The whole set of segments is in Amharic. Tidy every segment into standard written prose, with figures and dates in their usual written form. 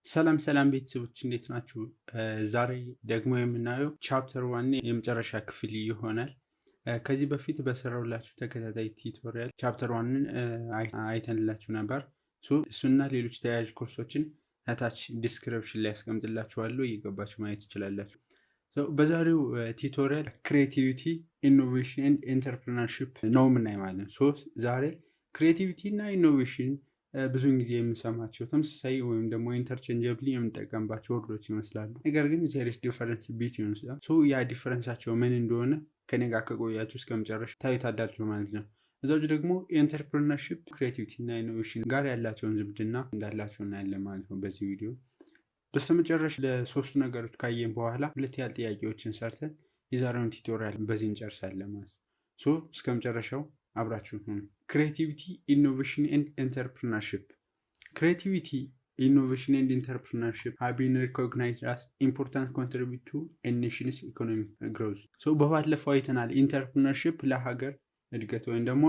ሰላም ቤተሰቦች እንዴት ናችሁ? ዛሬ ደግሞ የምናየው ቻፕተር 1 የመጨረሻ ክፍል ይሆናል። ከዚህ በፊት በሰራሁላችሁ ተከታታይ ቲዩቶሪያል ቻፕተር 1ን አይተንላችሁ ነበር። እሱና ሌሎች ተያያዥ ኮርሶችን ታች ዲስክሪፕሽን ላይ አስቀምጥላችኋለሁ፣ እየገባችሁ ማየት ትችላላችሁ። በዛሬው ቲዩቶሪያል ክሬቲቪቲ፣ ኢኖቬሽን ኤንድ ኢንተርፕረነርሺፕ ነው የምናይ ማለት ነው። ዛሬ ክሬቲቪቲ እና ኢኖቬሽን ብዙውን ጊዜ የምንሰማቸው ተመሳሳይ ወይም ደግሞ ኢንተርቼንጀብሊ የምንጠቀምባቸው ወርዶች ይመስላሉ። ነገር ግን ዜር ኢዝ ዲፈረንስ ቢትዊን ያ ዲፈረንሳቸው ምን እንደሆነ ከኔ ጋር ከቆያችሁ እስከ መጨረሻ ታዩታላችሁ ማለት ነው። እዛው ደግሞ ኢንተርፕረነርሺፕ ክሬቲቪቲ እና ኢኖቬሽን ጋር ያላቸውን ዝምድና እንዳላቸው እናያለን ማለት ነው በዚህ ቪዲዮ። በስተመጨረሻ ለሶስቱ ነገሮች ካየን በኋላ ሁለት ያህል ጥያቄዎችን ሰርተን የዛሬውን ቱቶሪያል በዚህ እንጨርሳለን ማለት ነው። እስከ መጨረሻው አብራችሁ ሁኑ። ክሬቲቪቲ፣ ኢኖቬሽን ኤንድ ኢንተርፕረነርሺፕ። ክሬቲቪቲ፣ ኢኖቬሽን ኤንድ ኢንተርፕረነርሺፕ have been recognized as important contribute to a nation's economic growth። በባለፈው አይተናል ኢንተርፕረነርሺፕ ለሀገር እድገት ወይም ደግሞ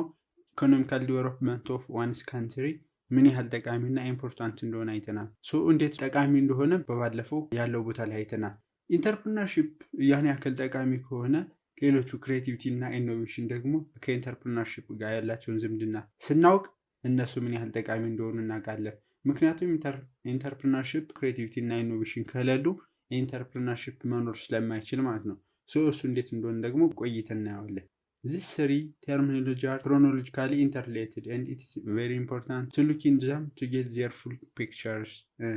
ኢኮኖሚካል ዲቨሎፕመንት ኦፍ ዋንስ ካንትሪ ምን ያህል ጠቃሚና ኢምፖርታንት እንደሆነ አይተናል። እንዴት ጠቃሚ እንደሆነ በባለፈው ያለው ቦታ ላይ አይተናል። ኢንተርፕረነርሺፕ ያን ያክል ጠቃሚ ከሆነ ሌሎቹ ክሬቲቪቲ እና ኢኖቬሽን ደግሞ ከኢንተርፕረነርሺፕ ጋር ያላቸውን ዝምድና ስናውቅ እነሱ ምን ያህል ጠቃሚ እንደሆኑ እናውቃለን። ምክንያቱም ኢንተርፕረነርሺፕ፣ ክሬቲቪቲ እና ኢኖቬሽን ከሌሉ ኢንተርፕረነርሺፕ መኖር ስለማይችል ማለት ነው። እሱ እንዴት እንደሆነ ደግሞ ቆይተን እናየዋለን። These three terminology are chronologically interrelated and it is very important to look in them to get their full pictures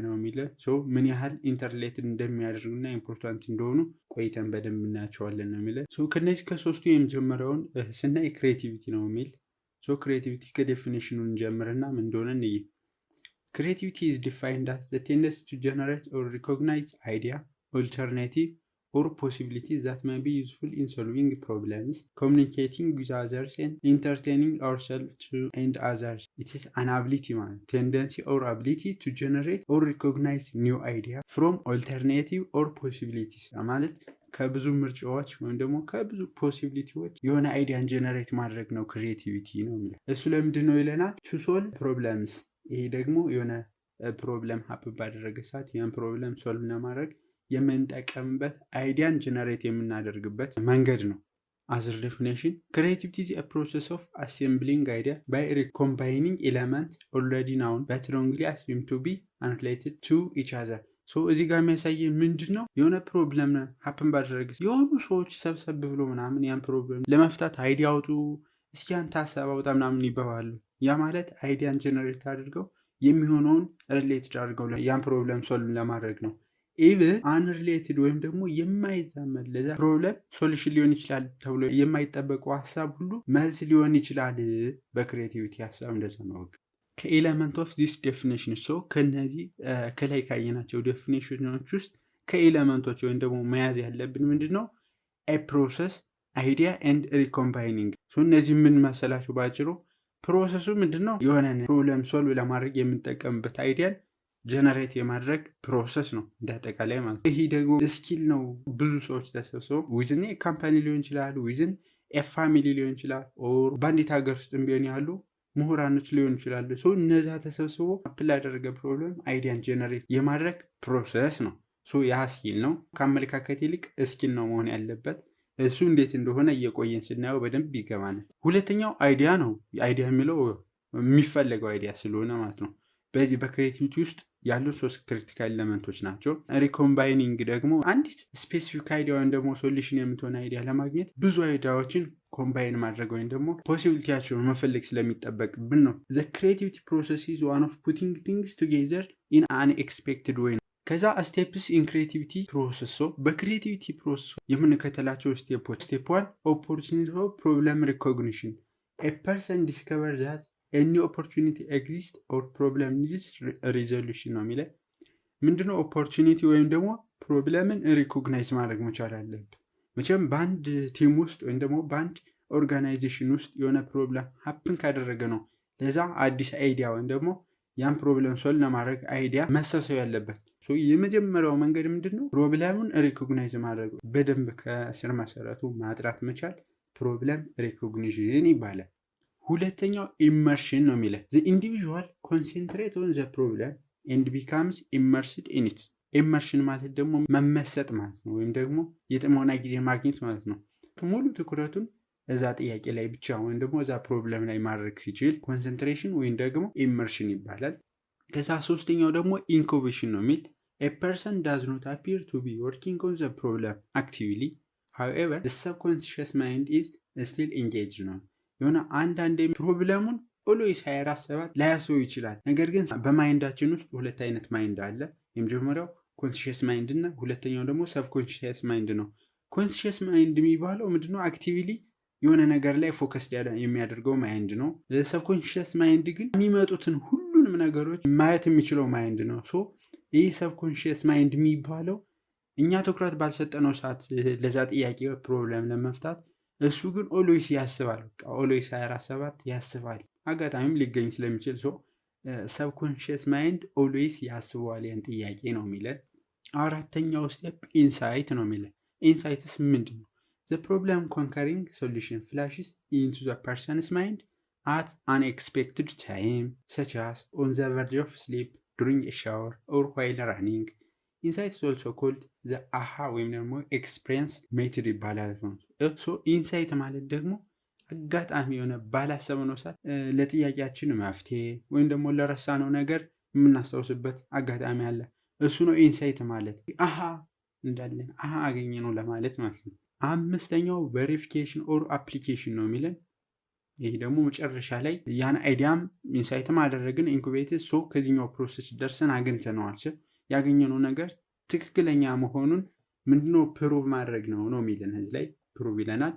ነው የሚለው። ምን ያህል ኢንተርሌትድ እንደሚያደርጉና ኢምፖርታንት እንደሆኑ ቆይተን በደንብ እናያቸዋለን ነው የሚለው። ከነዚህ ከሶስቱ የመጀመሪያውን ስናይ ክሬቲቪቲ ነው የሚል። ክሬቲቪቲ ከዴፊኒሽኑን እንጀምርና ምን እንደሆነ እንይ። Creativity is defined as the tendency to generate or recognize idea, alternative or possibilities that may be useful in solving problems, communicating with others and entertaining ourselves to and others. It is an ability, tendency or ability to generate or recognize new idea from alternative or possibilities. ማለት ከብዙ ምርጫዎች ወይም ደግሞ ከብዙ ፖሲቢሊቲዎች የሆነ አይዲያን ጀነሬት ማድረግ ነው ክሬቲቪቲ ነው የሚለው። እሱ ለምንድን ነው ይለናል? to solve problems። ይሄ ደግሞ የሆነ ፕሮብለም ሀፕን ባደረገ ሰዓት ያን ፕሮብለም ሶልቭ ለማድረግ የምንጠቀምበት አይዲያን ጀነሬት የምናደርግበት መንገድ ነው። Other definition, creativity is a process of assembling idea by recombining elements already known but wrongly assumed to be unrelated to each other. እዚህ ጋር የሚያሳየን ምንድን ነው? የሆነ ፕሮብለም ሀፕን ባደረገ የሆኑ ሰዎች ሰብሰብ ብሎ ምናምን ያን ፕሮብለም ለመፍታት አይዲያ አውጡ፣ እስኪ አንተ ሀሳብ አውጣ ምናምን ይባባሉ። ያ ማለት አይዲያን ጀነሬት አድርገው የሚሆነውን ሪሌትድ አድርገው ያን ፕሮብለም ሶልቭ ለማድረግ ነው። ኢቭን አንሪሌትድ ወይም ደግሞ የማይዛመድ ለዛ ፕሮብለም ሶሉሽን ሊሆን ይችላል ተብሎ የማይጠበቀው ሀሳብ ሁሉ መልስ ሊሆን ይችላል። በክሬቲቪቲ ሀሳብ እንደዛ ነው። ከኤለመንት ኦፍ ዚስ ዴፊኒሽን ከነዚህ ከላይ ካየናቸው ዴፊኒሽኖች ውስጥ ከኤለመንቶች ወይም ደግሞ መያዝ ያለብን ምንድን ነው? ፕሮሰስ፣ አይዲያ ኤንድ ሪኮምባይኒንግ። እነዚህ ምን መሰላችሁ? ባጭሩ ፕሮሰሱ ምንድን ነው? የሆነ ፕሮብለም ሶልቭ ለማድረግ የምንጠቀምበት አይዲያን ጀነሬት የማድረግ ፕሮሰስ ነው እንዳጠቃላይ ማለት። ይሄ ደግሞ ስኪል ነው። ብዙ ሰዎች ተሰብስበው ዊዝን ካምፓኒ ሊሆን ይችላል፣ ዊዝን ፋሚሊ ሊሆን ይችላል፣ ኦር በአንዲት ሀገር ውስጥ ቢሆን ያሉ ምሁራኖች ሊሆን ይችላሉ። እነዛ ተሰብስቦ አፕል ያደረገ ፕሮብለም አይዲያን ጀነሬት የማድረግ ፕሮሰስ ነው። ያ ስኪል ነው። ከአመለካከት ይልቅ ስኪል ነው መሆን ያለበት። እሱ እንዴት እንደሆነ እየቆየን ስናየው በደንብ ይገባናል። ሁለተኛው አይዲያ ነው። አይዲያ የሚለው የሚፈለገው አይዲያ ስለሆነ ማለት ነው። በዚህ በክሬቲቪቲ ውስጥ ያሉ 3 ክሪቲካል ኤሌመንቶች ናቸው። ሪኮምባይኒንግ ደግሞ አንዲት ስፔሲፊክ አይዲያ ወይም ደግሞ ሶሉሽን የምትሆን አይዲያ ለማግኘት ብዙ አይዲያዎችን ኮምባይን ማድረግ ወይም ደግሞ ፖሲቢሊቲያቸውን መፈለግ ስለሚጠበቅብን ነው። ዘ ክሬቲቪቲ ፕሮሰስ ኢዝ ዋን ኦፍ ፑቲንግ ቲንግስ ቱጌዘር ኢን አን ኤክስፔክትድ ዌይ። ከዛ ስቴፕስ ኢን ክሬቲቪቲ ፕሮሰስ። በክሬቲቪቲ ፕሮሰስ የምንከተላቸው ስቴፖች። ስቴፕ 1 ኦፖርቹኒቲ ኦፍ ፕሮብለም ሪኮግኒሽን። ኤ ፐርሰን ዲስከቨር ዛት any opportunity exists or problem needs resolution ነው የሚለው። ምንድነው ኦፖርቹኒቲ ወይም ደግሞ ፕሮብለምን ሪኮግናይዝ ማድረግ መቻል አለብን። መቼም በአንድ ቲም ውስጥ ወይም ደግሞ በአንድ ኦርጋናይዜሽን ውስጥ የሆነ ፕሮብለም ሀፕን ካደረገ ነው ለዛ አዲስ አይዲያ ወይም ደግሞ ያን ፕሮብለም ሶልቭ ለማድረግ አይዲያ መሰብሰብ ያለበት። የመጀመሪያው መንገድ ምንድነው? ፕሮብለሙን ሪኮግናይዝ ማድረግ፣ በደንብ ከስር መሰረቱ ማጥራት መቻል ፕሮብለም ሪኮግኒሽን ይባላል። ሁለተኛው ኢመርሽን ነው የሚለው። the individual concentrate on the problem and becomes immersed in it። ኢመርሽን ማለት ደግሞ መመሰጥ ማለት ነው፣ ወይም ደግሞ የጥሞና ጊዜ ማግኘት ማለት ነው። ሙሉ ትኩረቱን እዛ ጥያቄ ላይ ብቻ ወይም ደግሞ እዛ ፕሮብለም ላይ ማድረግ ሲችል ኮንሰንትሬሽን ወይም ደግሞ ኢመርሽን ይባላል። ከዛ ሶስተኛው ደግሞ ኢንኩቤሽን ነው የሚል a person does not appear to be working on the problem actively, however the subconscious mind is still engaged ነው። የሆነ አንዳንዴ ፕሮብለሙን ኦልዌይስ 24/7 ላያስበው ይችላል። ነገር ግን በማይንዳችን ውስጥ ሁለት አይነት ማይንድ አለ። የመጀመሪያው ኮንሺየስ ማይንድ እና ሁለተኛው ደግሞ ሰብኮንሺየስ ማይንድ ነው። ኮንሺየስ ማይንድ የሚባለው ምንድነው? አክቲቭሊ የሆነ ነገር ላይ ፎከስ የሚያደርገው ማይንድ ነው። ሰብኮንሺየስ ማይንድ ግን የሚመጡትን ሁሉንም ነገሮች ማየት የሚችለው ማይንድ ነው። ሶ ይህ ሰብኮንሺየስ ማይንድ የሚባለው እኛ ትኩረት ባልሰጠነው ሰዓት ለዛ ጥያቄ ፕሮብለም ለመፍታት እሱ ግን ኦልዌይስ ያስባል። በቃ ኦልዌይስ 24/7 ያስባል። አጋጣሚም ሊገኝ ስለሚችል ሰብኮንሺየስ ማይንድ ኦልዌይስ ያስበዋል ያን ጥያቄ ነው የሚለን። አራተኛው ስቴፕ ኢንሳይት ነው የሚለን። ኢንሳይትስ ምንድን ነው? the problem conquering solution flashes into the person's mind at unexpected time, such as on the verge of sleep, during a shower, or while running. ኢንሳይት is also called the aha ወይም ደግሞ ኤክስፒሪየንስ ሜትድ ይባላል። ኢንሳይት ማለት ደግሞ አጋጣሚ የሆነ ባላሰብነው ሰዓት ለጥያቄያችን መፍትሄ ወይም ደግሞ ለረሳነው ነገር የምናስታውስበት አጋጣሚ አለ። እሱ ነው ኢንሳይት ማለት። አሃ እንዳለን አሃ አገኘ ነው ለማለት ማለት ነው። አምስተኛው ቬሪፊኬሽን ኦር አፕሊኬሽን ነው የሚለን። ይህ ደግሞ መጨረሻ ላይ ያን አይዲያም ኢንሳይትም አደረግን ኢንኩቤትድ ከዚህኛው ፕሮሰስ ደርሰን አግኝተነዋል። ያገኘነው ነገር ትክክለኛ መሆኑን ምንድነው ፕሩቭ ማድረግ ነው የሚለን። እዚህ ላይ ፕሩቭ ይለናል።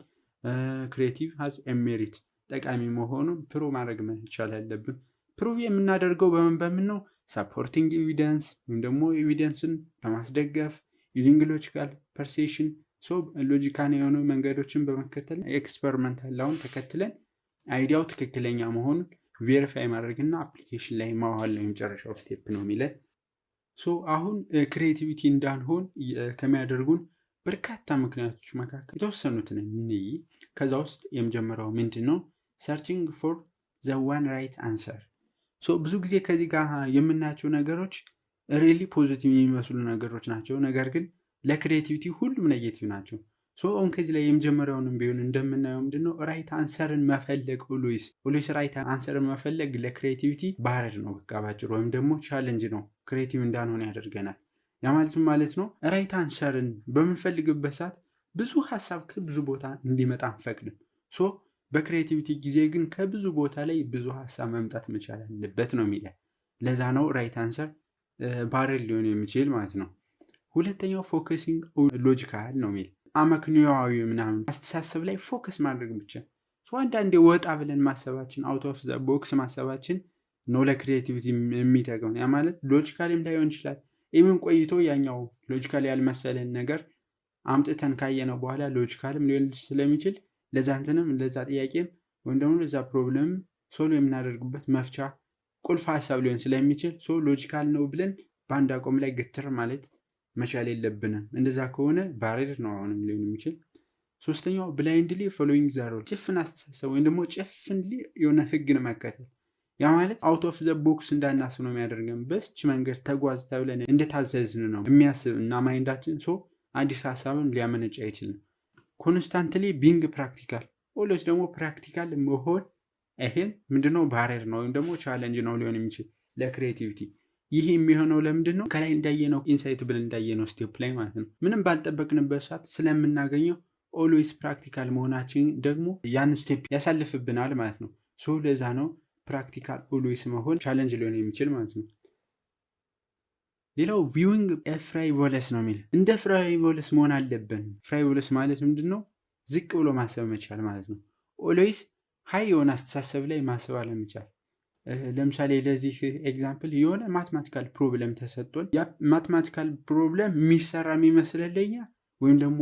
ክሬቲቭ ሃዝ ኤ ሜሪት ጠቃሚ መሆኑን ፕሩቭ ማድረግ መቻል አለብን። ፕሩቭ የምናደርገው በምን ነው? ሳፖርቲንግ ኤቪደንስ ወይም ደግሞ ኤቪደንስን በማስደገፍ ዩዚንግ ሎጂካል ፐርሴፕሽን ሎጂካል የሆኑ መንገዶችን በመከተል ኤክስፐሪመንታል ላውን ተከትለን አይዲያው ትክክለኛ መሆኑን ቬሪፋይ ማድረግና አፕሊኬሽን ላይ ማዋል ነው የመጨረሻው ስቴፕ ነው የሚለን። አሁን ክሬቲቪቲ እንዳንሆን ከሚያደርጉን በርካታ ምክንያቶች መካከል የተወሰኑትን እንይ። ከዛ ውስጥ የመጀመሪያው ምንድን ነው? ሰርቺንግ ፎር ዘ ዋን ራይት አንሰር። ብዙ ጊዜ ከዚህ ጋር የምናያቸው ነገሮች ሪሊ ፖዚቲቭ የሚመስሉ ነገሮች ናቸው፣ ነገር ግን ለክሬቲቪቲ ሁሉም ኔጌቲቭ ናቸው። አሁን ከዚህ ላይ የመጀመሪያውንም ቢሆን እንደምናየው ምንድነው? ራይት አንሰርን መፈለግ ኦልዌይስ ራይት አንሰርን መፈለግ ለክሬቲቪቲ ባረድ ነው በቃ ባጭሩ፣ ወይም ደግሞ ቻሌንጅ ነው፣ ክሬቲቭ እንዳንሆን ያደርገናል። ያ ማለት ነው ራይት አንሰርን በምንፈልግበት ሰዓት ብዙ ሀሳብ ከብዙ ቦታ እንዲመጣ አንፈቅድም። በክሬቲቪቲ ጊዜ ግን ከብዙ ቦታ ላይ ብዙ ሀሳብ መምጣት መቻል አለበት ነው የሚለን። ለዛ ነው ራይት አንሰር ባረድ ሊሆን የሚችል ማለት ነው። ሁለተኛው ፎከሲንግ ሎጂካል ነው የሚል አመክንዮአዊ ምናምን አስተሳሰብ ላይ ፎከስ ማድረግ ብቻ። አንዳንዴ ወጣ ብለን ማሰባችን አውት ኦፍ ዘ ቦክስ ማሰባችን ነው ለክሬቲቪቲ የሚጠቅመው። ያ ማለት ሎጂካልም ላይሆን ይችላል። ኢቭን ቆይቶ ያኛው ሎጂካል ያልመሰለን ነገር አምጥተን ካየነው በኋላ ሎጂካልም ሊሆን ስለሚችል ለዛ ጥያቄም ወይም ደግሞ ለዛ ፕሮብለም ሶልቭ የምናደርግበት መፍቻ ቁልፍ ሀሳብ ሊሆን ስለሚችል ሎጂካል ነው ብለን በአንድ አቋም ላይ ግትር ማለት መቻል የለብንም። እንደዛ ከሆነ ባሬር ነው አሁንም ሊሆን የሚችል። ሶስተኛው ብላይንድሊ ፎሎዊንግ ዘ ሩል፣ ጭፍን አስተሳሰብ ወይም ደግሞ ጭፍንሊ የሆነ ህግን መከተል። ያ ማለት አውት ኦፍ ዘ ቦክስ እንዳናስብ ነው የሚያደርገን። በስች መንገድ ተጓዝ ተብለን እንደታዘዝን ነው የሚያስብ እና ማይንዳችን አዲስ ሀሳብን ሊያመነጭ አይችልም። ኮንስታንትሊ ቢንግ ፕራክቲካል፣ ኦልዌይስ ደግሞ ፕራክቲካል መሆን ይሄን ምንድነው ባሬር ነው ወይም ደግሞ ቻሌንጅ ነው ሊሆን የሚችል ለክሬቲቪቲ። ይህ የሚሆነው ለምንድን ነው? ከላይ እንዳየነው ኢንሳይት ብለን እንዳየነው ስቴፕ ላይ ማለት ነው። ምንም ባልጠበቅንበት ሰዓት ስለምናገኘው ኦልዌይስ ፕራክቲካል መሆናችን ደግሞ ያን ስቴፕ ያሳልፍብናል ማለት ነው። ለዛ ነው ፕራክቲካል ኦልዌይስ መሆን ቻሌንጅ ሊሆን የሚችል ማለት ነው። ሌላው ቪዊንግ ፍራይቮለስ ነው የሚል እንደ ፍራይቮለስ መሆን አለብን። ፍራይቮለስ ማለት ምንድን ነው? ዝቅ ብሎ ማሰብ መቻል ማለት ነው። ኦልዌይስ ሀይ የሆነ አስተሳሰብ ላይ ማሰብ አለመቻል። ለምሳሌ ለዚህ ኤግዛምፕል የሆነ ማትማቲካል ፕሮብለም ተሰጥቶን ያ ማትማቲካል ፕሮብለም የሚሰራ የሚመስለለኛ ወይም ደግሞ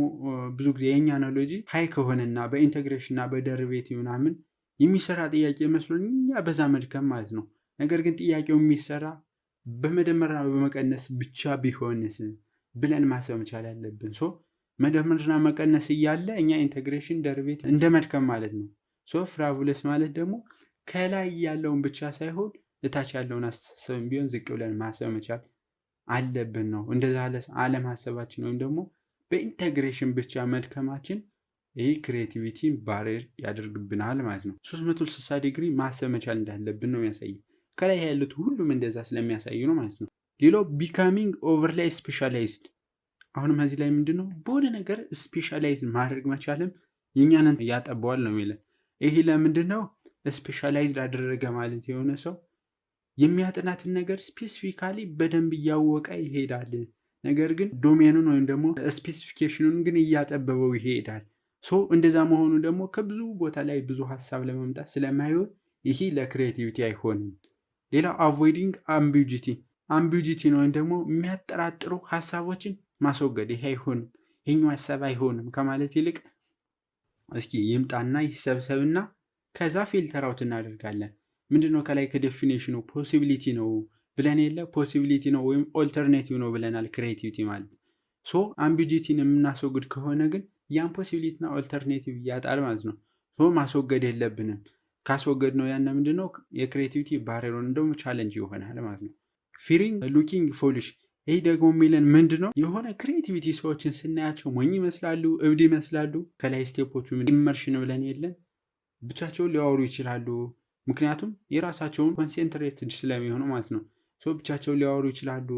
ብዙ ጊዜ የኛ አናሎጂ ሃይ ከሆነና በኢንቴግሬሽን እና በደሪቬቲቭ ምናምን የሚሰራ ጥያቄ መስሎኝ እኛ በዛ መድከም ማለት ነው። ነገር ግን ጥያቄው የሚሰራ በመደመርና በመቀነስ ብቻ ቢሆንስ ብለን ማሰብ መቻል ያለብን። መደመርና መቀነስ እያለ እኛ ኢንቴግሬሽን ደሪቬቲቭ እንደ መድከም ማለት ነው። ፍራይቮለስ ማለት ደግሞ ከላይ ያለውን ብቻ ሳይሆን እታች ያለውን አስተሳሰብም ቢሆን ዝቅ ብለን ማሰብ መቻል አለብን ነው። እንደዛ አለማሰባችን ወይም ደግሞ በኢንቴግሬሽን ብቻ መድከማችን ይህ ክሬቲቪቲ ባሪየር ያደርግብናል ማለት ነው። 360 ዲግሪ ማሰብ መቻል እንዳለብን ነው የሚያሳየው። ከላይ ያሉት ሁሉም እንደዛ ስለሚያሳዩ ነው ማለት ነው። ሌላው ቢካሚንግ ኦቨርላይ ስፔሻላይዝድ። አሁንም እዚህ ላይ ምንድነው በሆነ ነገር ስፔሻላይዝ ማድረግ መቻልም የኛንን ያጠበዋል ነው የሚለን። ይሄ ለምንድነው ስፔሻላይዝድ አደረገ ማለት የሆነ ሰው የሚያጠናትን ነገር ስፔሲፊካሊ በደንብ እያወቀ ይሄዳል። ነገር ግን ዶሜኑን ወይም ደግሞ ስፔሲፊኬሽኑን ግን እያጠበበው ይሄዳል። እንደዛ መሆኑ ደግሞ ከብዙ ቦታ ላይ ብዙ ሀሳብ ለመምጣት ስለማይሆን ይሄ ለክሬቲቪቲ አይሆንም። ሌላው አቮይዲንግ አምቢጂቲ ነው ወይም ደግሞ የሚያጠራጥሩ ሀሳቦችን ማስወገድ። ይሄ አይሆንም፣ ይሄኛው ሀሳብ አይሆንም ከማለት ይልቅ እስኪ ይምጣና ይሰብሰብና ከዛ ፊልተር አውት እናደርጋለን። ምንድነው ከላይ ከዴፊኒሽኑ ፖሲቢሊቲ ነው ብለን የለ ፖሲቢሊቲ ነው ወይም ኦልተርኔቲቭ ነው ብለናል ክሬቲቪቲ ማለት። አምቢጂቲን የምናስወግድ ከሆነ ግን ያን ፖሲቢሊቲ እና ኦልተርኔቲቭ ያጣል ማለት ነው። ማስወገድ የለብንም። ካስወገድ ነው ያን ምንድነው የክሬቲቪቲ ባሪየሩን ደግሞ ቻሌንጅ ይሆናል ማለት ነው። ፊሪንግ ሉኪንግ ፎሊሽ። ይህ ደግሞ የሚለን ምንድነው የሆነ ክሬቲቪቲ ሰዎችን ስናያቸው ሞኝ ይመስላሉ፣ እብድ ይመስላሉ። ከላይ ስቴፖቹ ኢመርሽን ብለን የለን ብቻቸውን ሊያወሩ ይችላሉ። ምክንያቱም የራሳቸውን ኮንሴንትሬትድ ስለሚሆኑ ማለት ነው። ብቻቸውን ሊያወሩ ይችላሉ።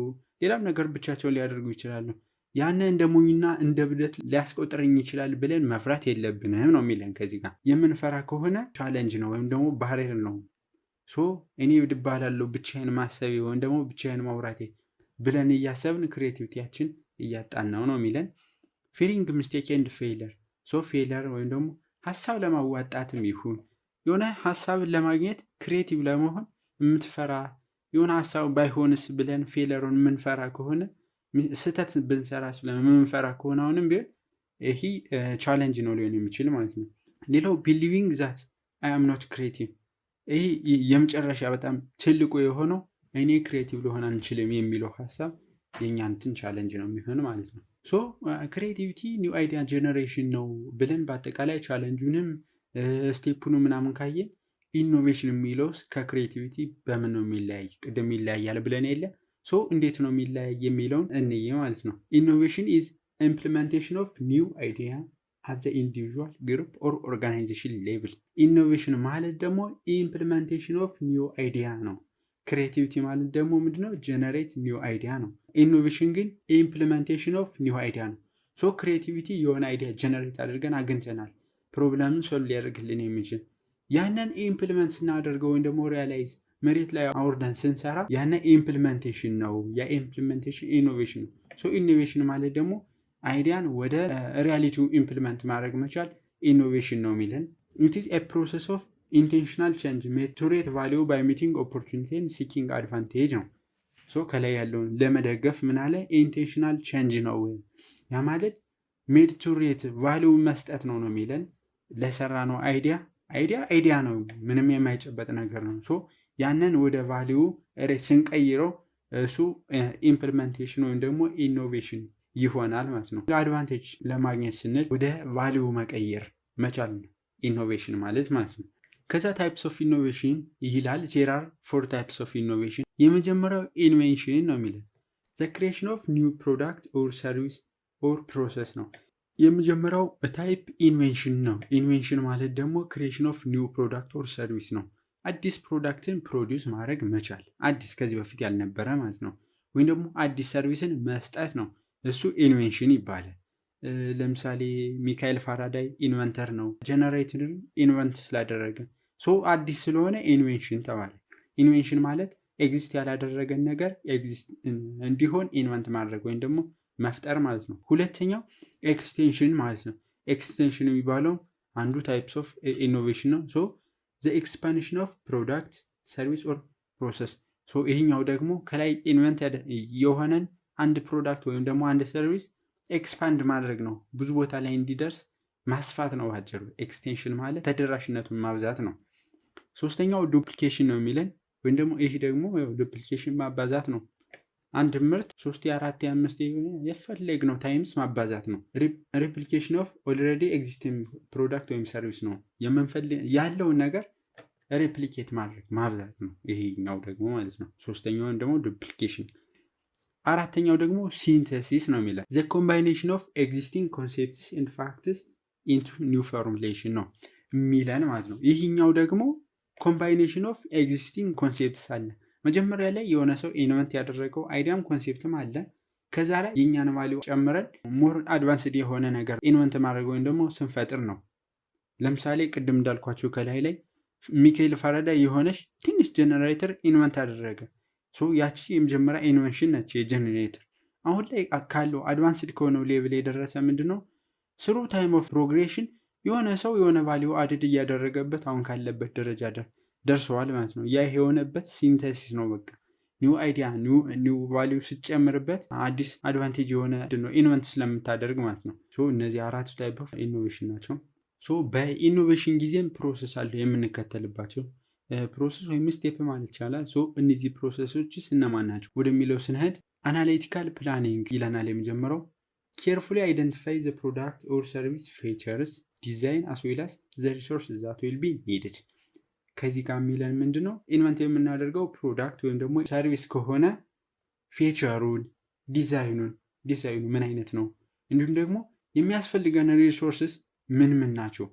ሌላም ነገር ብቻቸውን ሊያደርጉ ይችላሉ። ያነ እንደ ሞኝና እንደ ብደት ሊያስቆጥረኝ ይችላል ብለን መፍራት የለብንም ነው የሚለን። ከዚህ ጋር የምንፈራ ከሆነ ቻሌንጅ ነው ወይም ደግሞ ባሪየር ነው። እኔ እብድ እባላለሁ ብቻዬን ማሰቤ ወይም ደግሞ ብቻዬን ማውራቴ ብለን እያሰብን ክሬቲቪቲያችን እያጣናው ነው የሚለን። ፊሪንግ ሚስቴክ ኤንድ ፌይለር። ፌይለር ወይም ደግሞ ሀሳብ ለማዋጣትም ይሁን የሆነ ሀሳብን ለማግኘት ክሬቲቭ ለመሆን የምትፈራ የሆነ ሀሳብ ባይሆንስ ብለን ፌይለሩን የምንፈራ ከሆነ ስህተት ብንሰራስ ብለን የምንፈራ ከሆነ አሁንም ቢሆን ይሄ ቻሌንጅ ነው ሊሆን የሚችል ማለት ነው። ሌላው ቢሊቪንግ ዛት አይ አም ኖት ክሬቲቭ። ይህ የመጨረሻ በጣም ትልቁ የሆነው እኔ ክሬቲቭ ልሆን አንችልም የሚለው ሀሳብ የእኛንትን ቻሌንጅ ነው የሚሆን ማለት ነው። ክሬቲቪቲ ኒው አይዲያ ጀነሬሽን ነው ብለን በአጠቃላይ ቻሌንጁንም ስቴፑን ምናምን ካየን ኢኖቬሽን የሚለውስ ከክሬቲቪቲ በምን ነው የሚለያይ? ቅድም ይለያያል ብለን የለ እንዴት ነው የሚለያይ የሚለውን እንየ ማለት ነው። ኢኖቬሽን ኢዝ ኢምፕሊሜንቴሽን ኦፍ ኒው አይዲያ አት ዘ ኢንዲቪዥዋል ግሩፕ ኦር ኦርጋናይዜሽን ሌቭል። ኢኖቬሽን ማለት ደግሞ ኢምፕሊሜንቴሽን ኦፍ ኒው አይዲያ ነው። ክሬቲቪቲ ማለት ደግሞ ምንድነው? ጀነሬት ኒው አይዲያ ነው። ኢኖቬሽን ግን ኢምፕሊሜንቴሽን ኦፍ ኒው አይዲያ ነው። ክሬቲቪቲ የሆነ አይዲያ ጀነሬት አድርገን አግኝተናል፣ ፕሮብለምን ሶልቭ ሊያደርግልን የሚችል ያንን ኢምፕሊመንት ስናደርገው ወይም ደግሞ ሪያላይዝ መሬት ላይ አውርደን ስንሰራ ያነ ኢምፕሊሜንቴሽን ነው። የኢምፕሊሜንቴሽን ኢኖቬሽን ነው። ኢኖቬሽን ማለት ደግሞ አይዲያን ወደ ሪያሊቲው ኢምፕሊመንት ማድረግ መቻል ኢኖቬሽን ነው የሚለን። ኢት ኢዝ ኤ ፕሮሰስ ኦፍ ኢንቴንሽናል ቼንጅ ሜድ ቱ ክሬት ቫልዩ ባይ ሚቲንግ ኦፖርቹኒቲ ኤንድ ሲኪንግ አድቫንቴጅ ነው። ከላይ ያለውን ለመደገፍ ምን አለ? ኢንቴንሽናል ቼንጅ ነው። ያ ማለት ሜድ ቱ ክሬት ቫልዩ መስጠት ነው የሚለን። ለሰራ ነው አይዲያ ነው፣ ምንም የማይጨበጥ ነገር ነው። ያንን ወደ ቫልዩ ስንቀይረው እሱ ኢምፕሊሜንቴሽን ወይም ደግሞ ኢኖቬሽን ይሆናል ማለት ነው። አድቫንቴጅ ለማግኘት ስንል ወደ ቫልዩ መቀየር መቻል ነው ኢኖቬሽን ማለት ነው። ከዛ ታይፕስ ኦፍ ኢኖቬሽን ይላል። ዜር አር 4 ታይፕስ ኦፍ ኢኖቬሽን። የመጀመሪያው ኢንቬንሽን ነው የሚለው ዘ ክሬሽን ኦፍ ኒው ፕሮዳክት ኦር ሰርቪስ ኦር ፕሮሰስ ነው። የመጀመሪያው ታይፕ ኢንቬንሽን ነው። ኢንቬንሽን ማለት ደግሞ ክሬሽን ኦፍ ኒው ፕሮዳክት ኦር ሰርቪስ ነው። አዲስ ፕሮዳክትን ፕሮዲውስ ማድረግ መቻል፣ አዲስ ከዚህ በፊት ያልነበረ ማለት ነው። ወይም ደግሞ አዲስ ሰርቪስን መስጠት ነው። እሱ ኢንቬንሽን ይባላል። ለምሳሌ ሚካኤል ፋራዳይ ኢንቨንተር ነው። ጀነሬተርን ኢንቨንት ስላደረገ አዲስ ስለሆነ ኢንቬንሽን ተባለ። ኢንቬንሽን ማለት ኤግዚስት ያላደረገን ነገር ኤግዚስት እንዲሆን ኢንቨንት ማድረግ ወይም ደግሞ መፍጠር ማለት ነው። ሁለተኛው ኤክስቴንሽን ማለት ነው። ኤክስቴንሽን የሚባለው አንዱ ታይፕስ ኦፍ ኢኖቬሽን ነው። ዘ ኤክስፓንሽን ኦፍ ፕሮዳክት ሰርቪስ ኦር ፕሮሰስ። ይህኛው ደግሞ ከላይ ኢንቨንት የሆነን አንድ ፕሮዳክት ወይም ደግሞ አንድ ሰርቪስ ኤክስፓንድ ማድረግ ነው፣ ብዙ ቦታ ላይ እንዲደርስ ማስፋት ነው ባጭሩ። ኤክስቴንሽን ማለት ተደራሽነቱን ማብዛት ነው። ሶስተኛው ዱፕሊኬሽን ነው የሚለን ወይም ደግሞ ይህ ደግሞ ዱፕሊኬሽን ማባዛት ነው። አንድ ምርት 3 4 5 የፈለግነው ታይምስ ማባዛት ነው። ሪፕሊኬሽን ኦፍ ኦልሬዲ ኤግዚስቲንግ ፕሮዳክት ወይም ሰርቪስ ነው። ያለውን ነገር ሬፕሊኬት ማድረግ ማብዛት ነው ይሄኛው ደግሞ ማለት ነው። ሶስተኛውን ደግሞ ዱፕሊኬሽን። አራተኛው ደግሞ ሲንተሲስ ነው የሚለው the combination of existing concepts and facts into new formulation ነው የሚለን ማለት ነው። ይህኛው ደግሞ ኮምባይኔሽን ኦፍ ኤግዚስቲንግ ኮንሴፕትስ አለ። መጀመሪያ ላይ የሆነ ሰው ኢንቨንት ያደረገው አይዲያም ኮንሴፕትም አለ። ከዛ ላይ የእኛን ቫሊዩ ጨምረን ሞር አድቫንስድ የሆነ ነገር ኢንቨንት ማድረግ ወይም ደግሞ ስንፈጥር ነው። ለምሳሌ ቅድም እንዳልኳቸው ከላይ ላይ ሚካኤል ፋራዳይ የሆነች ትንሽ ጀነሬተር ኢንቨንት አደረገ። ያቺ የመጀመሪያ ኢንቨንሽን ነች የጀነሬተር። አሁን ላይ ካለው አድቫንስድ ከሆነው ሌቭል የደረሰ ምንድነው ስሩ ታይም ኦፍ ፕሮግሬሽን የሆነ ሰው የሆነ ቫሊዩ አድድ እያደረገበት አሁን ካለበት ደረጃ ደርሰዋል ማለት ነው። ያ የሆነበት ሲንተሲስ ነው። በቃ ኒው አይዲያ ኒው ቫሊዩ ስትጨምርበት አዲስ አድቫንቴጅ የሆነ ኢንቨንት ስለምታደርግ ማለት ነው። እነዚህ አራቱ ታይፕ ኦፍ ኢኖቬሽን ናቸው። በኢኖቬሽን ጊዜም ፕሮሰስ አለ የምንከተልባቸው ፕሮሰስ ወይም ስቴፕ ማለት ይቻላል። እነዚህ ፕሮሰሶችስ እነማን ናቸው ወደሚለው ስንሄድ አናላይቲካል ፕላኒንግ ይለናል። የመጀመሪያው carefully identify the product or service features, design as well as the resources that will be needed። ከዚህ ጋር የሚለን ምንድነው ኢንቨንት የምናደርገው ፕሮዳክት ወይም ደግሞ ሰርቪስ ከሆነ ፊቸሩን፣ ዲዛይኑ ምን አይነት ነው፣ እንዲሁም ደግሞ የሚያስፈልገን ሪሶርስስ ምን ናቸው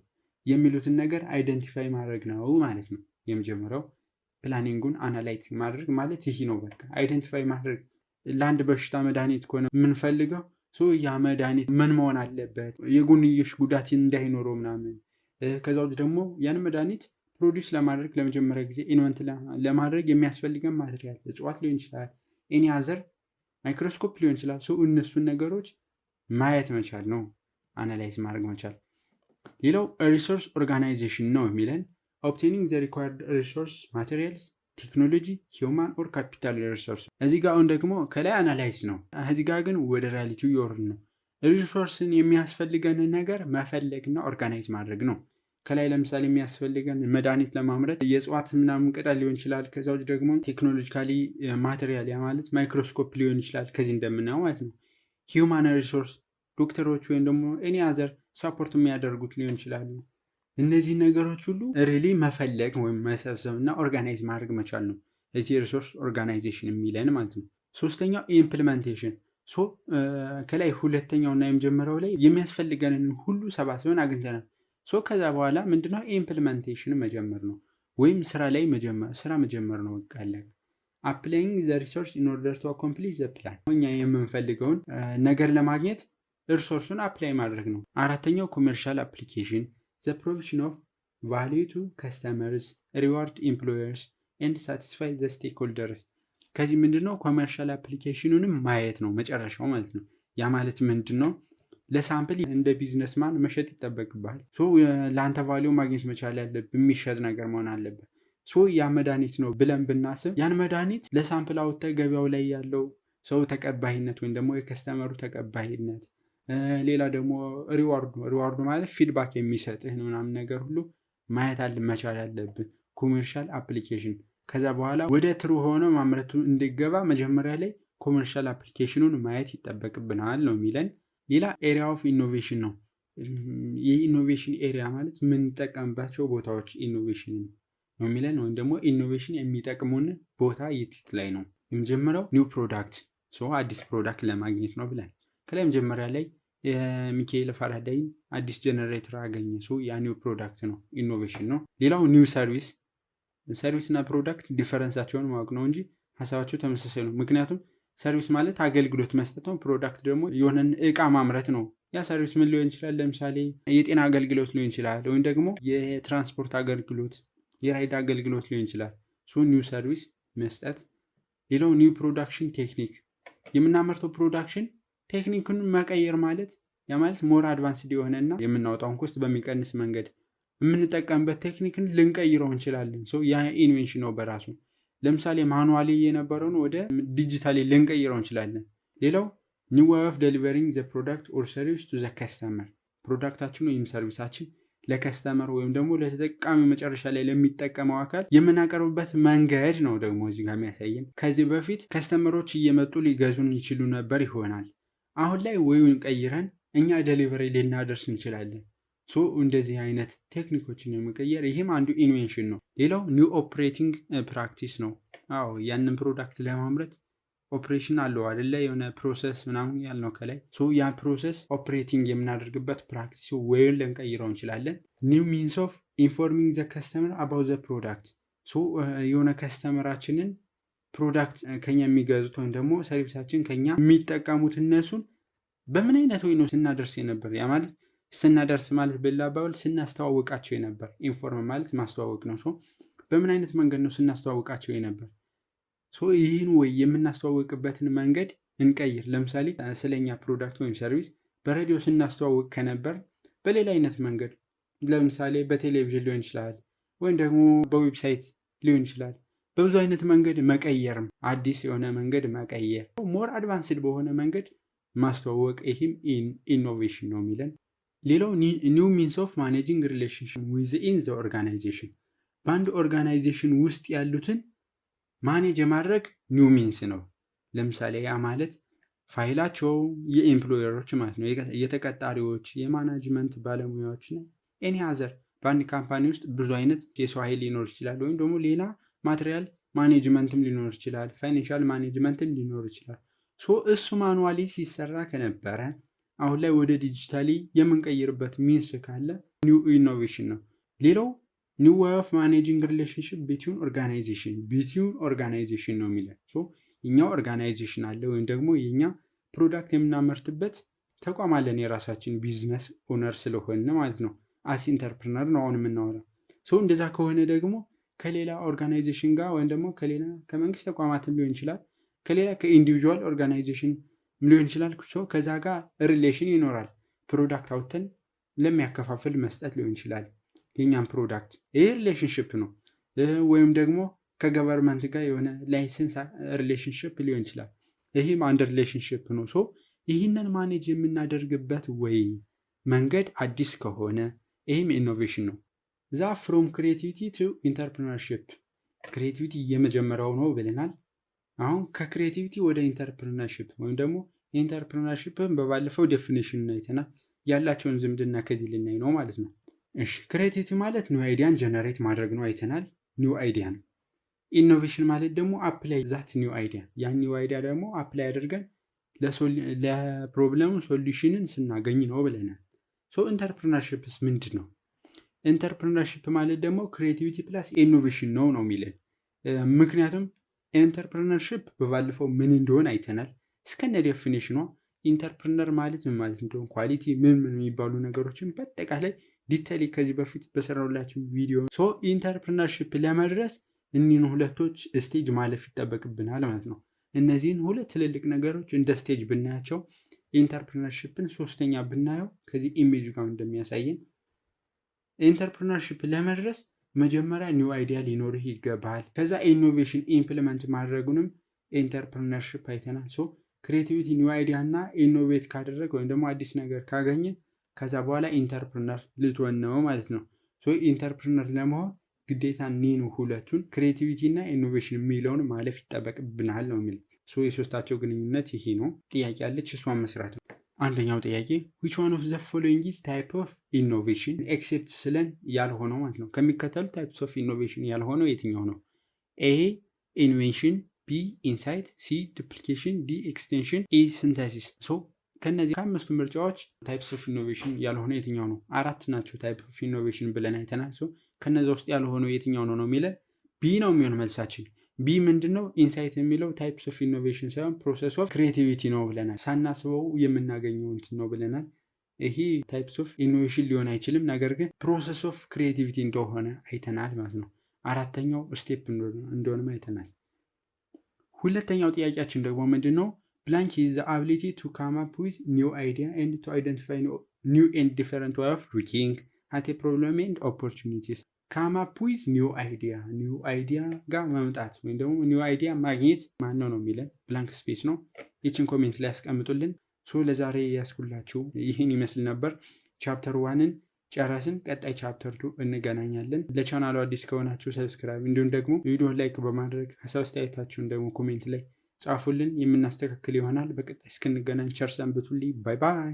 የሚሉትን ነገር አይደንቲፋይ ማድረግ ነው ማለት ነው። የመጀመሪያው ፕላኒንጉን አናላይዝ ማድረግ ማለት ይሄ ነው። በቃ አይደንቲፋይ ማድረግ ለአንድ በሽታ መድኃኒት ከሆነ የምንፈልገው ያ መድኃኒት ምን መሆን አለበት፣ የጎንዮሽ ጉዳት እንዳይኖረው ምናምን። ከዛ ውጭ ደግሞ ያን መድኃኒት ፕሮዲውስ ለማድረግ ለመጀመሪያ ጊዜ ኢንቨንት ለማድረግ የሚያስፈልገን ማቴሪያል እጽዋት ሊሆን ይችላል፣ ኤኒ አዘር ማይክሮስኮፕ ሊሆን ይችላል። እነሱን ነገሮች ማየት መቻል ነው፣ አናላይዝ ማድረግ መቻል። ሌላው ሪሶርስ ኦርጋናይዜሽን ነው የሚለን ኦብቴኒንግ ዘ ሪኳየርድ ሪሶርስ ማቴሪያልስ ቴክኖሎጂ ሂውማን ኦር ካፒታል ሪሶርስ። እዚህ ጋር አሁን ደግሞ ከላይ አናላይዝ ነው፣ እዚህ ጋር ግን ወደ ሪያሊቲው እየወረድን ነው። ሪሶርስን የሚያስፈልገንን ነገር መፈለግና ኦርጋናይዝ ማድረግ ነው። ከላይ ለምሳሌ የሚያስፈልገን መድኃኒት ለማምረት የእጽዋት ምናምን ቅጠል ሊሆን ይችላል። ከዛ ውጭ ደግሞ ቴክኖሎጂካሊ ማቴሪያል ያ ማለት ማይክሮስኮፕ ሊሆን ይችላል፣ ከዚህ እንደምናየው ማለት ነው። ሂውማን ሪሶርስ ዶክተሮች ወይም ደግሞ ኤኒ አዘር ሳፖርት የሚያደርጉት ሊሆን ይችላሉ። እነዚህ ነገሮች ሁሉ ሪሊ መፈለግ ወይም መሰብሰብ እና ኦርጋናይዝ ማድረግ መቻል ነው እዚህ ሪሶርስ ኦርጋናይዜሽን የሚለን ማለት ነው። ሶስተኛው ኢምፕሊመንቴሽን። ከላይ ሁለተኛው እና የመጀመሪያው ላይ የሚያስፈልገንን ሁሉ ሰባስበን አግኝተናል። ከዛ በኋላ ምንድነው ኢምፕሊመንቴሽን መጀመር ነው ወይም ስራ መጀመር ነው። ቃለ አፕላይንግ ዘ ሪሶርስ ኢን ኦርደር ቱ አኮምፕሊሽ ዘ ፕላን። እኛ የምንፈልገውን ነገር ለማግኘት ሪሶርሱን አፕላይ ማድረግ ነው። አራተኛው ኮመርሻል አፕሊኬሽን the provision of value to customers, reward employers and satisfy the stakeholders። ከዚህ ምንድነው ኮመርሻል አፕሊኬሽኑንም ማየት ነው መጨረሻው ማለት ነው። ያ ማለት ምንድነው ለሳምፕል እንደ ቢዝነስማን መሸጥ ይጠበቅብሃል። ለአንተ ቫሊዩ ማግኘት መቻል ያለብህ የሚሸጥ ነገር መሆን አለበት። ያ መድኃኒት ነው ብለን ብናስብ ያን መድኃኒት ለሳምፕል አውጥተህ ገበያው ላይ ያለው ሰው ተቀባይነት ወይም ደግሞ የከስተመሩ ተቀባይነት፣ ሌላ ደግሞ ሪዋርዱ ማለት ፊድባክ የሚሰጥህ ምናምን ነገር ሁሉ ማየት መቻል ያለብን ኮመርሻል አፕሊኬሽን። ከዛ በኋላ ወደ ትሩ ሆኖ ማምረቱ እንዲገባ መጀመሪያ ላይ ኮመርሻል አፕሊኬሽኑን ማየት ይጠበቅብናል ነው የሚለን። ሌላ ኤሪያ ኦፍ ኢኖቬሽን ነው። የኢኖቬሽን ኤሪያ ማለት የምንጠቀምባቸው ቦታዎች ኢኖቬሽን ነው የሚለን፣ ወይም ደግሞ ኢኖቬሽን የሚጠቅሙን ቦታ የት ላይ ነው። የመጀመሪያው ኒው ፕሮዳክት አዲስ ፕሮዳክት ለማግኘት ነው ብለን ከላይ መጀመሪያ ላይ ሚካኤል ፋራዳይ አዲስ ጀነሬተር አገኘ። ያ ኒው ፕሮዳክት ነው፣ ኢኖቬሽን ነው። ሌላው ኒው ሰርቪስ እና ፕሮዳክት ዲፈረንሳቸውን ማወቅ ነው እንጂ ሀሳባቸው ተመሳሳይ ነው። ምክንያቱም ሰርቪስ ማለት አገልግሎት መስጠት ነው፣ ፕሮዳክት ደግሞ የሆነን እቃ ማምረት ነው። ያ ሰርቪስ ምን ሊሆን ይችላል? ለምሳሌ የጤና አገልግሎት ሊሆን ይችላል፣ ወይም ደግሞ የትራንስፖርት አገልግሎት፣ የራይድ አገልግሎት ሊሆን ይችላል። ኒው ሰርቪስ መስጠት። ሌላው ኒው ፕሮዳክሽን ቴክኒክ፣ የምናመርተው ፕሮዳክሽን ቴክኒክን መቀየር ማለት ያ ማለት ሞር አድቫንስድ የሆነና የምናወጣውን ኮስት በሚቀንስ መንገድ የምንጠቀምበት ቴክኒክን ልንቀይረው እንችላለን። ያ ኢንቬንሽን ነው በራሱ። ለምሳሌ ማኑዋሊ የነበረውን ወደ ዲጂታሊ ልንቀይረው እንችላለን። ሌላው ኒው ዌይ ኦፍ ዴሊቨሪንግ ዘ ፕሮዳክት ኦር ሰርቪስ ቱ ዘ ከስተመር፣ ፕሮዳክታችን ወይም ሰርቪሳችን ለከስተመር ወይም ደግሞ ለተጠቃሚ መጨረሻ ላይ ለሚጠቀመው አካል የምናቀርብበት መንገድ ነው ደግሞ እዚህ ጋር የሚያሳየን። ከዚህ በፊት ከስተመሮች እየመጡ ሊገዙን ይችሉ ነበር ይሆናል። አሁን ላይ ወይን ቀይረን እኛ ዴሊቨሪ ልናደርስ እንችላለን። ሶ እንደዚህ አይነት ቴክኒኮችን የመቀየር ይህም አንዱ ኢንቬንሽን ነው። ሌላው ኒው ኦፕሬቲንግ ፕራክቲስ ነው። አዎ ያንን ፕሮዳክት ለማምረት ኦፕሬሽን አለው አይደለ? የሆነ ፕሮሰስ ምናምን ያልነው ከላይ። ሶ ያ ፕሮሰስ ኦፕሬቲንግ የምናደርግበት ፕራክቲስ ወይም ልንቀይረው እንችላለን። ኒው ሚንስ ኦፍ ኢንፎርሚንግ ዘ ከስተመር አባውት ዘ ፕሮዳክት። ሶ የሆነ ከስተመራችንን ፕሮዳክት ከኛ የሚገዙት ወይም ደግሞ ሰርቪሳችን ከኛ የሚጠቀሙት እነሱን በምን አይነት ወይ ነው ስናደርስ የነበር? ያ ማለት ስናደርስ ማለት በላባል ስናስተዋውቃቸው የነበር። ኢንፎርም ማለት ማስተዋወቅ ነው። ሶ በምን አይነት መንገድ ነው ስናስተዋውቃቸው የነበር? ሶ ይህን ወይ የምናስተዋውቅበትን መንገድ እንቀይር። ለምሳሌ ስለኛ ፕሮዳክት ወይም ሰርቪስ በሬዲዮ ስናስተዋውቅ ከነበር በሌላ አይነት መንገድ፣ ለምሳሌ በቴሌቪዥን ሊሆን ይችላል፣ ወይም ደግሞ በዌብሳይት ሊሆን ይችላል። በብዙ አይነት መንገድ መቀየርም አዲስ የሆነ መንገድ መቀየር፣ ሞር አድቫንስድ በሆነ መንገድ ማስተዋወቅ፣ ይህም ኢኖቬሽን ነው የሚለን። ሌላው ኒው ሚንስ ኦፍ ማኔጂንግ ሪሌሽንሽፕ ዊዝኢን ዘ ኦርጋናይዜሽን። በአንድ ኦርጋናይዜሽን ውስጥ ያሉትን ማኔጅ የማድረግ ኒው ሚንስ ነው። ለምሳሌ ያ ማለት ፋይላቸው የኤምፕሎየሮች ማለት ነው፣ የተቀጣሪዎች፣ የማናጅመንት ባለሙያዎች ነው። ኤኒ አዘር በአንድ ካምፓኒ ውስጥ ብዙ አይነት የሰው ኃይል ሊኖር ይችላል፣ ወይም ደግሞ ሌላ ማቴሪያል ማኔጅመንትም ሊኖር ይችላል፣ ፋይናንሻል ማኔጅመንትም ሊኖር ይችላል። ሶ እሱ ማኑዋሊ ሲሰራ ከነበረ አሁን ላይ ወደ ዲጂታሊ የምንቀይርበት ሚንስ ካለ ኒው ኢኖቬሽን ነው። ሌላው ኒው ዌይ ኦፍ ማኔጂንግ ሪሌሽንሽፕ ቢትዊን ኦርጋናይዜሽን ነው የሚለን። ሶ የኛ ኦርጋናይዜሽን አለ ወይም ደግሞ የኛ ፕሮዳክት የምናመርትበት ተቋም አለን፣ የራሳችን ቢዝነስ ኦነር ስለሆነ ማለት ነው። አስ ኢንተርፕረነር ነው አሁን የምናወራው። ሶ እንደዛ ከሆነ ደግሞ ከሌላ ኦርጋናይዜሽን ጋር ወይም ደግሞ ከሌላ ከመንግስት ተቋማትም ሊሆን ይችላል፣ ከሌላ ከኢንዲቪዥዋል ኦርጋናይዜሽን ሊሆን ይችላል። ሶ ከዛ ጋር ሪሌሽን ይኖራል። ፕሮዳክት አውጥተን ለሚያከፋፍል መስጠት ሊሆን ይችላል የኛም ፕሮዳክት። ይህ ሪሌሽንሽፕ ነው። ወይም ደግሞ ከገቨርንመንት ጋር የሆነ ላይሰንስ ሪሌሽንሽፕ ሊሆን ይችላል። ይህም አንድ ሪሌሽንሽፕ ነው። ሶ ይህንን ማኔጅ የምናደርግበት ወይ መንገድ አዲስ ከሆነ ይህም ኢኖቬሽን ነው። ዛ ፍሮም ክሬቲቪቲ ቱ ኢንተርፕረነርሺፕ። ክሬቲቪቲ የመጀመሪያው ነው ብለናል። አሁን ከክሬቲቪቲ ወደ ኢንተርፕረነርሺፕ ወይም ደግሞ ኢንተርፕረነርሺፕን በባለፈው ዴፊኒሽን አይተናል። ያላቸውን ዝምድና ከዚህ ልናይ ነው ማለት ነው። እሺ ክሬቲቪቲ ማለት ኒው አይዲያን ጀነሬት ማድረግ ነው አይተናል። ኒው አይዲያ ነው። ኢኖቬሽን ማለት ደግሞ አፕላይ ዛት ኒው አይዲያ፣ ያን ኒው አይዲያ ደግሞ አፕላይ አድርገን ለፕሮብለሙ ሶሉሽንን ስናገኝ ነው ብለናል። ሶ ኢንተርፕረነርሺፕስ ምንድን ነው? ኢንተርፕረነርሺፕ ማለት ደግሞ ክሬቲቪቲ ፕላስ ኢኖቬሽን ነው የሚለን። ምክንያቱም ኢንተርፕረነርሺፕ በባለፈው ምን እንደሆነ አይተናል እስከነ ዴፊኒሽኗ። ኢንተርፕረነር ማለት ምን ማለት እንደሆነ፣ ኳሊቲ ምን የሚባሉ ነገሮችን በአጠቃላይ ዲቴይል ከዚህ በፊት በሰራሁላችሁ ቪዲዮ። ሶ ኢንተርፕረነርሺፕ ለመድረስ እኒህን ሁለቶች ስቴጅ ማለፍ ይጠበቅብናል ማለት ነው። እነዚህን ሁለት ትልልቅ ነገሮች እንደ ስቴጅ ብናያቸው፣ ኢንተርፕረነርሺፕን ሶስተኛ ብናየው ከዚህ ኢሜጅ ጋር እንደሚያሳየን ኢንተርፕረነርሺፕ ለመድረስ መጀመሪያ ኒው አይዲያ ሊኖርህ ይገባል። ከዛ ኢኖቬሽን ኢምፕሊመንት ማድረጉንም ኢንተርፕረነርሺፕ አይተናል። ሶ ክሬቲቪቲ ኒው አይዲያ እና ኢኖቬት ካደረግ ወይም ደግሞ አዲስ ነገር ካገኘ ከዛ በኋላ ኢንተርፕረነር ልትሆን ነው ማለት ነው። ሶ ኢንተርፕረነር ለመሆን ግዴታ ኒኑ ሁለቱን ክሬቲቪቲ እና ኢኖቬሽን የሚለውን ማለፍ ይጠበቅብናል ነው የሚል። ሶ የሶስታቸው ግንኙነት ይሄ ነው። ጥያቄ አለች፣ እሷን መስራት ነው። አንደኛው ጥያቄ which one of the following is type of innovation except ስለን ያልሆነው ማለት ነው። ከሚከተሉ types of innovation ያልሆነው የትኛው ነው? A invention፣ B insight፣ C duplication፣ D extension፣ E synthesis። ሶ ከነዚህ ከአምስቱ ምርጫዎች types of innovation ያልሆነው የትኛው ነው? አራት ናቸው type of innovation ብለን አይተናል። ሶ ከነዛ ውስጥ ያልሆነው የትኛው ነው የሚለን B ነው የሚሆን መልሳችን። ቢ ምንድነው? ኢንሳይት የሚለው ታይፕስ ኦፍ ኢኖቬሽን ሳይሆን ፕሮሰስ ኦፍ ክሬቲቪቲ ነው ብለናል። ሳናስበው የምናገኘው እንትን ነው ብለናል። ይሄ ታይፕስ ኦፍ ኢኖቬሽን ሊሆን አይችልም፣ ነገር ግን ፕሮሰስ ኦፍ ክሬቲቪቲ እንደሆነ አይተናል ማለት ነው። አራተኛው ስቴፕ እንደሆነም አይተናል። ሁለተኛው ጥያቄያችን ደግሞ ምንድነው? ብላንክ ኢዝ ዘ አቢሊቲ ቱ ካም አፕ ዊዝ ኒው አይዲያ ኤንድ ቱ አይደንቲፋይ ኒው ኤንድ ዲፈረንት ዌይ ኦፍ ሉኪንግ አት ኤ ፕሮብለም ኤንድ ኦፖርቹኒቲስ። ካም አፕ ዊዝ ኒው አይዲያ ጋር መምጣት ወይም ደግሞ ኒው አይዲያ ማግኘት ማነው ነው የሚለን። ብላንክ ስፔስ ነው። ይችን ኮሜንት ላይ ያስቀምጡልን። ሶ ለዛሬ ያስኩላችሁ ይህን ይመስል ነበር። ቻፕተር 1ን ጨረስን። ቀጣይ ቻፕተር 2 እንገናኛለን። ለቻናሉ አዲስ ከሆናችሁ ሰብስክራይብ፣ እንዲሁም ደግሞ ቪዲዮ ላይክ በማድረግ ሀሳብ አስተያየታችሁን ደግሞ ኮሜንት ላይ ጻፉልን። የምናስተካክል ይሆናል። በቀጣይ እስክንገናኝ ቸር ሰንብቱልኝ። ባይ ባይ።